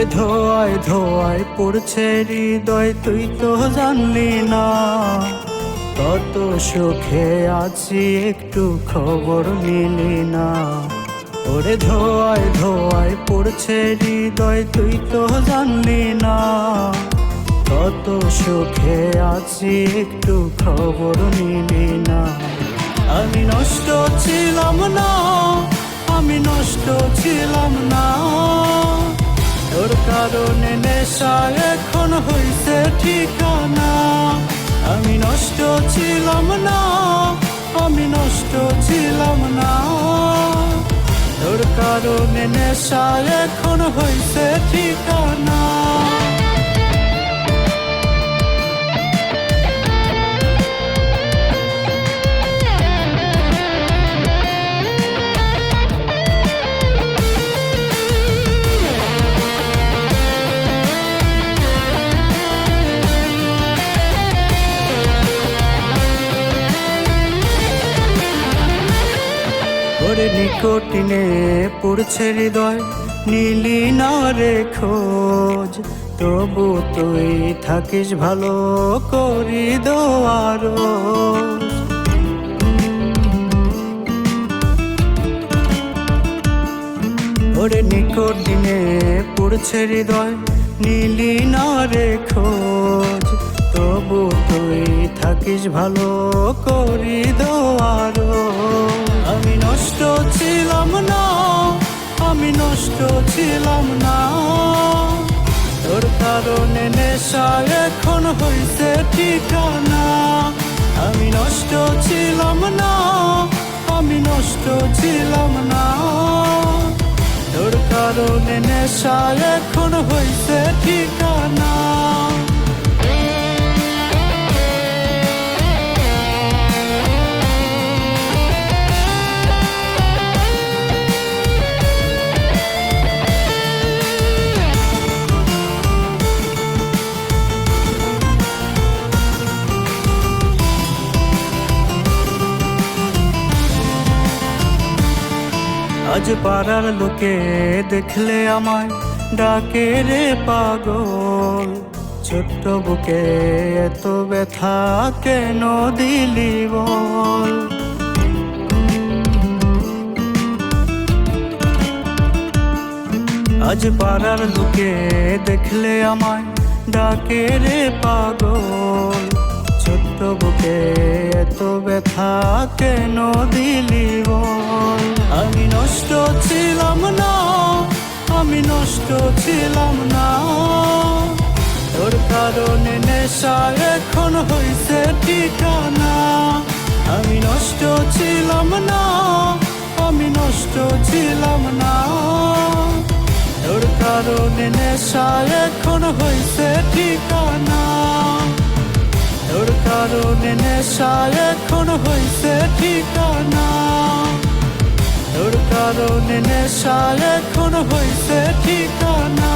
ওরে ধোয়ায় ধোয়ায় পড়ছে হৃদয়, তুই তো জানলি না কত সুখে আছি, একটু খবর নিলি না। ওরে ধোয়ায় ধোয়ায় পড়ছে হৃদয়, তুই তো জানলি না কত সুখে আছি, একটু খবর নিলি না। আমি নষ্ট ছিলাম না, আমি নষ্ট ছিলাম না, তোর কারণে নেশা এখন হইছে ঠিকানা। আমি নষ্ট ছিলাম না, আমি নষ্ট ছিলাম না, তোর কারণে নেশা এখন হইছে ঠিকানা। ওরে নিকটিনে পড়ছে হৃদয়, নীলি না রে খোঁজ, তবু তুই থাকিস ভালো করি দোয়ারো। ওরে নিকটিনে পড়ছে হৃদয়, নীলি না রে খোঁজ, তবু তুই থাকিস ভালো করি দোয়ারো। আমি নষ্ট ছিলাম না, আমি নষ্ট ছিলাম না, তোর কারণে নেশা এখন হইছে ঠিকানা। আমি নষ্ট ছিলাম না, আমি নষ্ট ছিলাম না, তোর কারণে নেশা এখন হইছে ঠিকানা। আজ পাড়ার লোকে দেখলে আমায় ডাকে রে পাগল, ছোট্ট বুকে এত ব্যথা কেন দিলি বল। আজ পাড়ার লোকে দেখলে আমায় ডাকে রে পাগল, ছোট্ট বুকে এত ব্যথা কেন দিলি বল। আমি নষ্ট ছিলাম না, আমি নষ্ট ছিলাম না, তোর কারণে নেশা এখন হইছে ঠিকানা। আমি নষ্ট ছিলাম না, আমি নষ্ট ছিলাম না, তোর কারণে নেশা এখন হইছে ঠিকানা। তোর কারণে নেশা এখন হইছে ঠিকানা, তোর কারণে নেশা এখন হইছে ঠিকানা।